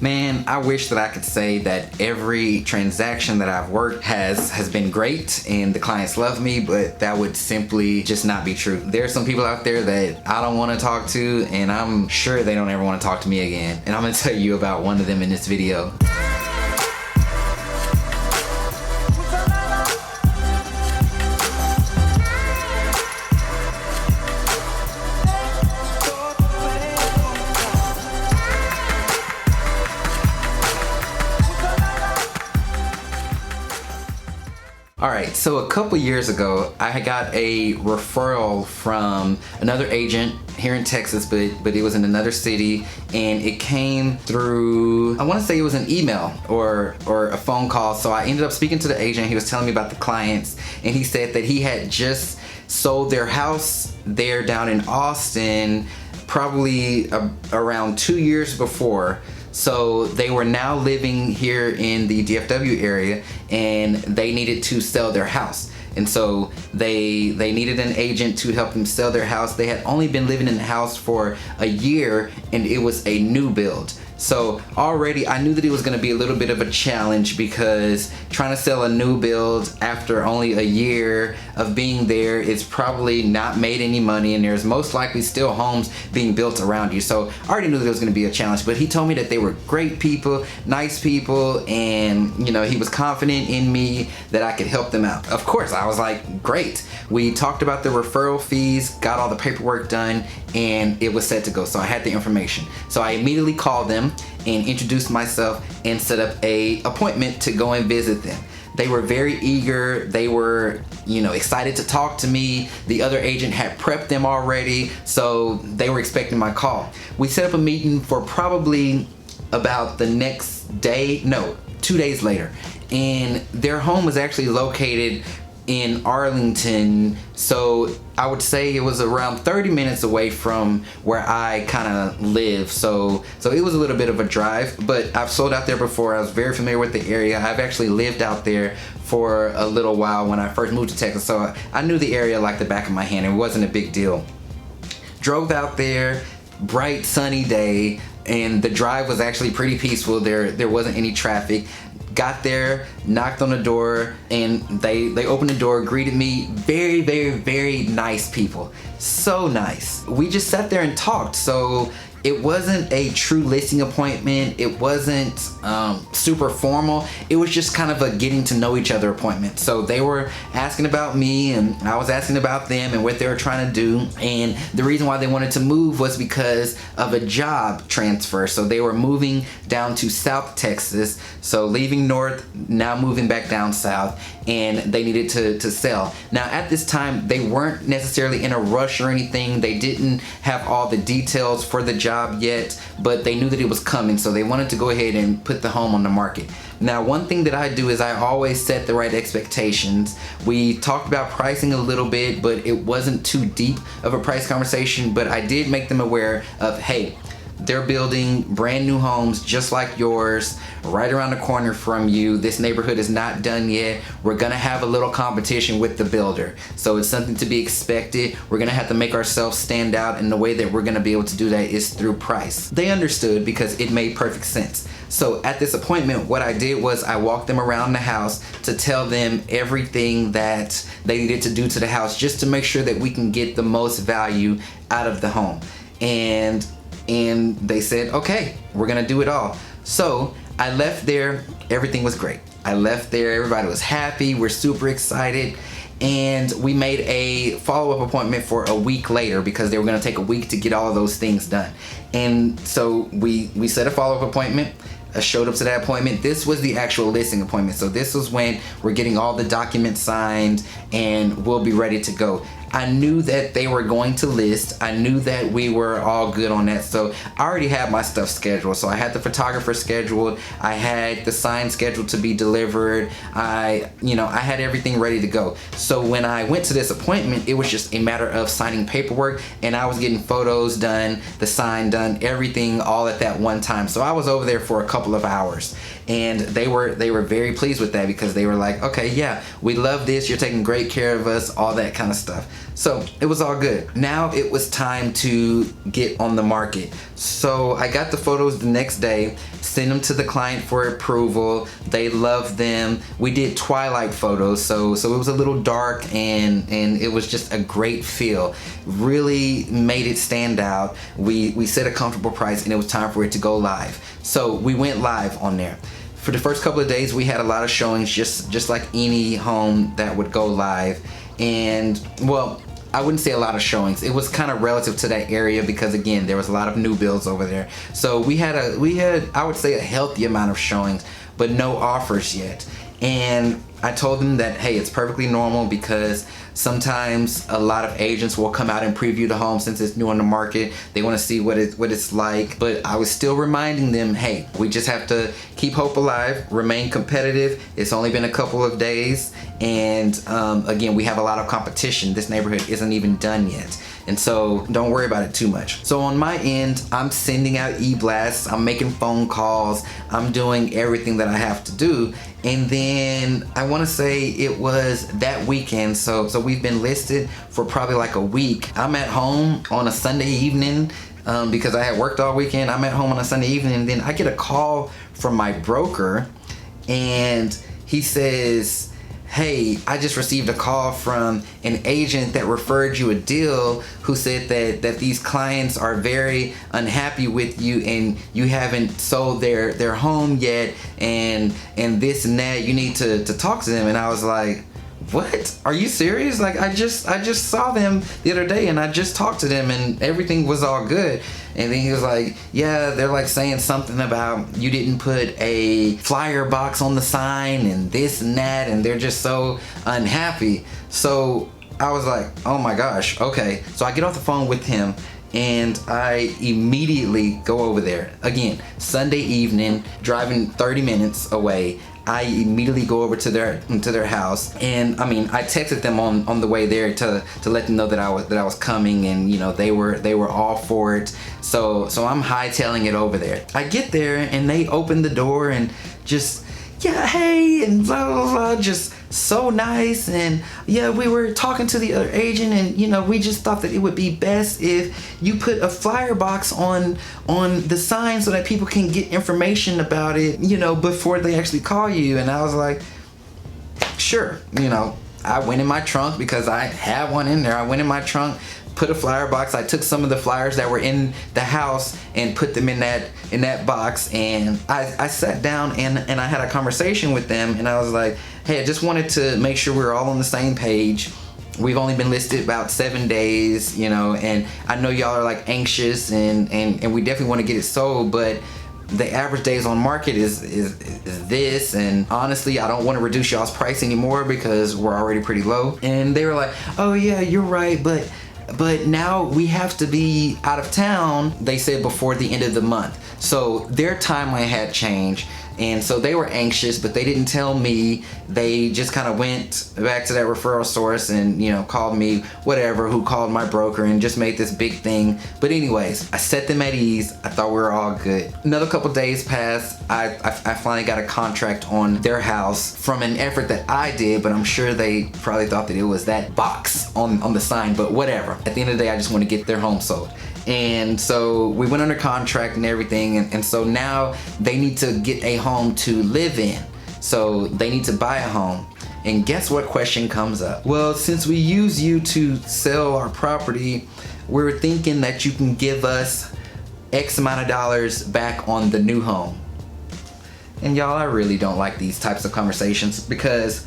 Man, I wish that I could say that every transaction that I've worked has been great and the clients love me, but that would simply just not be true. There are some people out there that I don't want to talk to, and I'm sure they don't ever want to talk to me again. And I'm going to tell you about one of them in this video. Alright, so a couple years ago, I got a referral from another agent here in Texas, but it was in another city, and it came through, I want to say it was an email or a phone call. So I ended up speaking to the agent. He was telling me about the clients, and he said that he had just sold their house there down in Austin probably around 2 years before. So they were now living here in the DFW area, and they needed to sell their house. And so they needed an agent to help them sell their house. They had only been living in the house for a year, and it was a new build. So already I knew that it was going to be a little bit of a challenge, because trying to sell a new build after only a year of being there is probably not made any money, and there's most likely still homes being built around you. So I already knew that it was going to be a challenge, but he told me that they were great people, nice people, and you know, he was confident in me that I could help them out. Of course, I was like, great. We talked about the referral fees, got all the paperwork done, and it was set to go. So I had the information. So I immediately called them and introduced myself and set up a appointment to go and visit them. They were very eager. They were, you know, excited to talk to me. The other agent had prepped them already, so they were expecting my call. We set up a meeting for probably about the next day, no, 2 days later. And their home was actually located in Arlington, so I would say it was around 30 minutes away from where I kind of live. So it was a little bit of a drive, but I've sold out there before. I was very familiar with the area. I've actually lived out there for a little while when I first moved to Texas, so I knew the area like the back of my hand. It wasn't a big deal. Drove out there, bright sunny day, and the drive was actually pretty peaceful. There wasn't any traffic. Got there, knocked on the door, and they opened the door, greeted me. Very, very, very nice people. So nice. We just sat there and talked. So it wasn't a true listing appointment. It wasn't super formal. It was just kind of a getting to know each other appointment. So they were asking about me, and I was asking about them and what they were trying to do. And the reason why they wanted to move was because of a job transfer. So they were moving down to South Texas. So leaving north, now moving back down south, and they needed to sell. Now at this time, they weren't necessarily in a rush or anything. They didn't have all the details for the job yet, but they knew that it was coming, so they wanted to go ahead and put the home on the market. Now, one thing that I do is I always set the right expectations. We talked about pricing a little bit, but it wasn't too deep of a price conversation, but I did make them aware of, hey, they're building brand new homes just like yours right around the corner from you. This neighborhood is not done yet. We're gonna have a little competition with the builder, so it's something to be expected. We're gonna have to make ourselves stand out, and the way that we're gonna be able to do that is through price. They understood because it made perfect sense. So at this appointment, what I did was I walked them around the house to tell them everything that they needed to do to the house, just to make sure that we can get the most value out of the home. And they said, okay, we're gonna do it all. So I left there, everything was great. I left there, everybody was happy, we're super excited, and we made a follow-up appointment for a week later, because they were gonna take a week to get all of those things done. And so we set a follow-up appointment. I showed up to that appointment. This was the actual listing appointment. So this was when we're getting all the documents signed and we'll be ready to go. I knew that they were going to list. I knew that we were all good on that. So I already had my stuff scheduled. So I had the photographer scheduled. I had the sign scheduled to be delivered. I had everything ready to go. So when I went to this appointment, it was just a matter of signing paperwork, and I was getting photos done, the sign done, everything all at that one time. So I was over there for a couple of hours, and they were very pleased with that, because they were like, okay, yeah, we love this. You're taking great care of us, all that kind of stuff. So it was all good. Now it was time to get on the market. So I got the photos the next day, sent them to the client for approval. They loved them. We did twilight photos, so it was a little dark, and it was just a great feel. Really made it stand out. We set a comfortable price, and it was time for it to go live. So we went live on there. For the first couple of days, we had a lot of showings, just like any home that would go live. And well, I wouldn't say a lot of showings. It was kind of relative to that area because, again, there was a lot of new builds over there. So we had I would say, a healthy amount of showings, but no offers yet. And I told them that, hey, it's perfectly normal because sometimes a lot of agents will come out and preview the home since it's new on the market. They want to see what it's like. But I was still reminding them, hey, we just have to keep hope alive, remain competitive. It's only been a couple of days. And again, we have a lot of competition. This neighborhood isn't even done yet. And so don't worry about it too much. So on my end, I'm sending out e-blasts, I'm making phone calls, I'm doing everything that I have to do. And then I want to say it was that weekend. So we've been listed for probably like a week. I'm at home on a Sunday evening because I had worked all weekend. I'm at home on a Sunday evening, and then I get a call from my broker, and he says, hey, I just received a call from an agent that referred you a deal who said that these clients are very unhappy with you and you haven't sold their home yet, and this and that. You need to talk to them. And I was like, what? Are you serious? Like, I just saw them the other day and I just talked to them and everything was all good. And then he was like, yeah, they're like saying something about you didn't put a flyer box on the sign and this and that, and they're just so unhappy. So I was like, oh my gosh, okay. So I get off the phone with him and I immediately go over there. Again, Sunday evening, driving 30 minutes away. I immediately go over to their house, and I mean, I texted them on the way there to let them know that I was coming, and you know, they were all for it. So I'm hightailing it over there. I get there and they open the door and just, yeah, hey, and blah blah blah, just so nice. And yeah, we were talking to the other agent, and you know, we just thought that it would be best if you put a flyer box on the sign so that people can get information about it, you know, before they actually call you. And I was like, sure. You know, I went in my trunk because I had one in there. I went in my trunk, put a flyer box. I took some of the flyers that were in the house and put them in that box, and I sat down and I had a conversation with them, and I was like, hey, I just wanted to make sure we're all on the same page. We've only been listed about 7 days, you know, and I know y'all are like anxious and we definitely want to get it sold, but the average days on market is this, and honestly, I don't want to reduce y'all's price anymore because we're already pretty low. And they were like, oh yeah, you're right, but now we have to be out of town, they said, before the end of the month. So their timeline had changed, and so they were anxious, but they didn't tell me. They just kind of went back to that referral source and, you know, called me, whatever, who called my broker and just made this big thing. But anyways, I set them at ease. I thought we were all good. Another couple days passed. I finally got a contract on their house from an effort that I did, but I'm sure they probably thought that it was that box on the sign, but whatever. At the end of the day, I just want to get their home sold. And so we went under contract and everything, and so now they need to get a home to live in. So they need to buy a home. And guess what question comes up? Well, since we use you to sell our property, we're thinking that you can give us X amount of dollars back on the new home. And y'all, I really don't like these types of conversations because,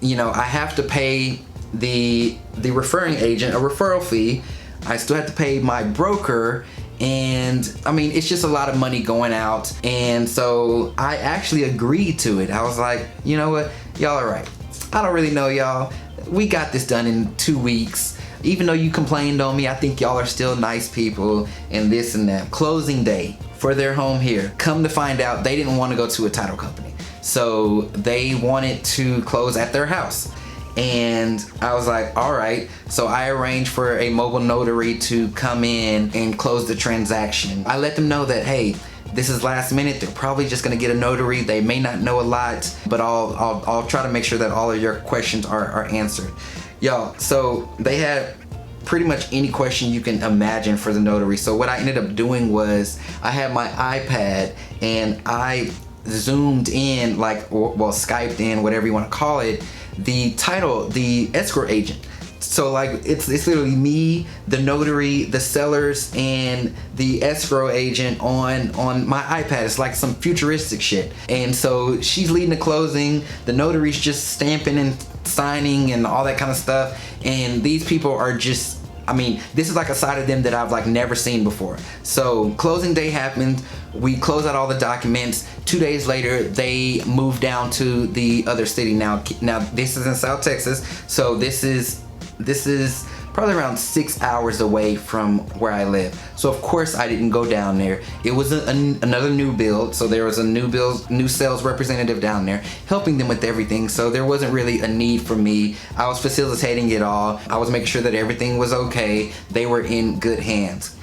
you know, I have to pay the referring agent a referral fee. I still have to pay my broker, and I mean, it's just a lot of money going out. And so I actually agreed to it. I was like, you know what, y'all are right. I don't really know y'all. We got this done in 2 weeks. Even though you complained on me, I think y'all are still nice people and this and that. Closing day for their home here. Come to find out, they didn't want to go to a title company. So they wanted to close at their house. And I was like, all right. So I arranged for a mobile notary to come in and close the transaction. I let them know that, hey, this is last minute. They're probably just gonna get a notary. They may not know a lot, but I'll try to make sure that all of your questions are answered. Y'all, so they had pretty much any question you can imagine for the notary. So what I ended up doing was I had my iPad and I zoomed in, like, well, Skyped in, whatever you want to call it, the title, the escrow agent. So like it's literally me, the notary, the sellers, and the escrow agent on my iPad. It's like some futuristic shit. And so she's leading the closing, the notary's just stamping and signing and all that kind of stuff. And these people are just, I mean, this is like a side of them that I've like never seen before. So closing day happened, we close out all the documents. 2 days later, they moved down to the other city. Now this is in South Texas, so this is probably around 6 hours away from where I live. So of course I didn't go down there. It was another new build, so there was a new sales representative down there helping them with everything. So there wasn't really a need for me. I was facilitating it all. I was making sure that everything was okay. They were in good hands.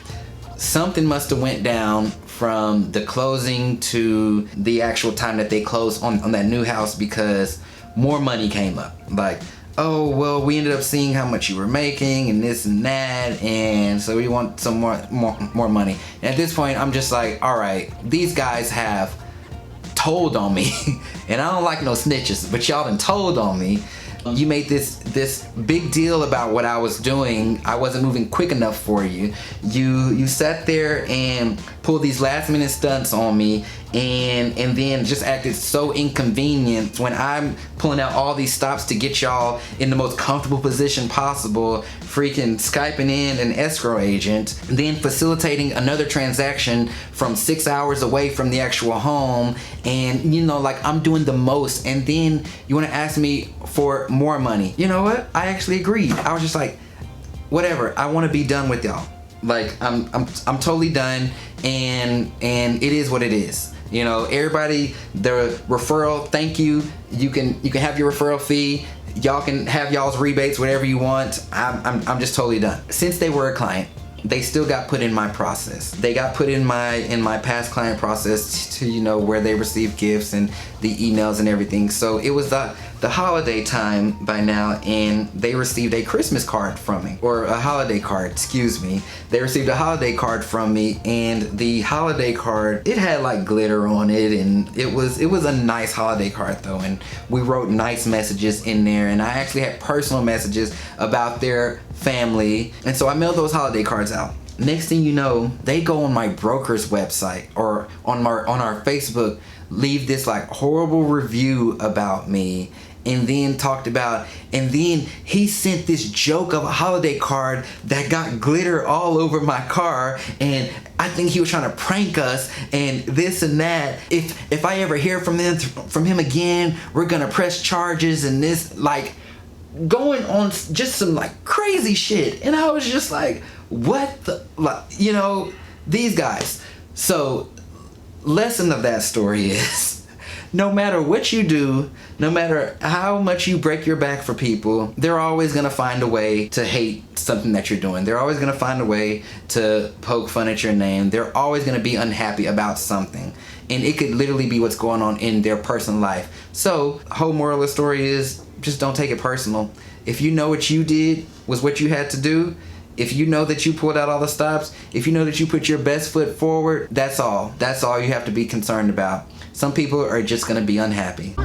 Something must have went down from the closing to the actual time that they closed on that new house, because more money came up. Like, oh, well, we ended up seeing how much you were making and this and that, and so we want some more money. And at this point, I'm just like, all right, these guys have told on me, and I don't like no snitches, but y'all done told on me. You made this big deal about what I was doing. I wasn't moving quick enough for you. You sat there and pulled these last minute stunts on me, and then just acted so inconvenient when I'm pulling out all these stops to get y'all in the most comfortable position possible, freaking Skyping in an escrow agent, then facilitating another transaction from 6 hours away from the actual home, and you know, like I'm doing the most, and then you want to ask me for more money. You know what? I actually agreed. I was just like, whatever, I want to be done with y'all. Like I'm totally done, and it is what it is. You know, everybody, the referral, thank you. You can have your referral fee. Y'all can have y'all's rebates, whatever you want. I'm just totally done. Since they were a client, they still got put in my process. They got put in my past client process to, you know, where they receive gifts and the emails and everything. So it was the holiday time by now, and they received a Christmas card from me, or a holiday card, excuse me. They received a holiday card from me, and the holiday card, it had like glitter on it, and it was a nice holiday card though, and we wrote nice messages in there, and I actually had personal messages about their family, and so I mailed those holiday cards out. Next thing you know, they go on my broker's website or on our Facebook, leave this like horrible review about me, and then talked about, and then he sent this joke of a holiday card that got glitter all over my car, and I think he was trying to prank us and this and that. If I ever hear from him again, we're gonna press charges, and this, like, going on just some like crazy shit. And I was just like, what the, like, you know, these guys. So lesson of that story is, no matter what you do, no matter how much you break your back for people, they're always gonna find a way to hate something that you're doing. They're always gonna find a way to poke fun at your name. They're always gonna be unhappy about something. And it could literally be what's going on in their personal life. So, whole moral of the story is, just don't take it personal. If you know what you did was what you had to do, if you know that you pulled out all the stops, if you know that you put your best foot forward, that's all. That's all you have to be concerned about. Some people are just gonna be unhappy.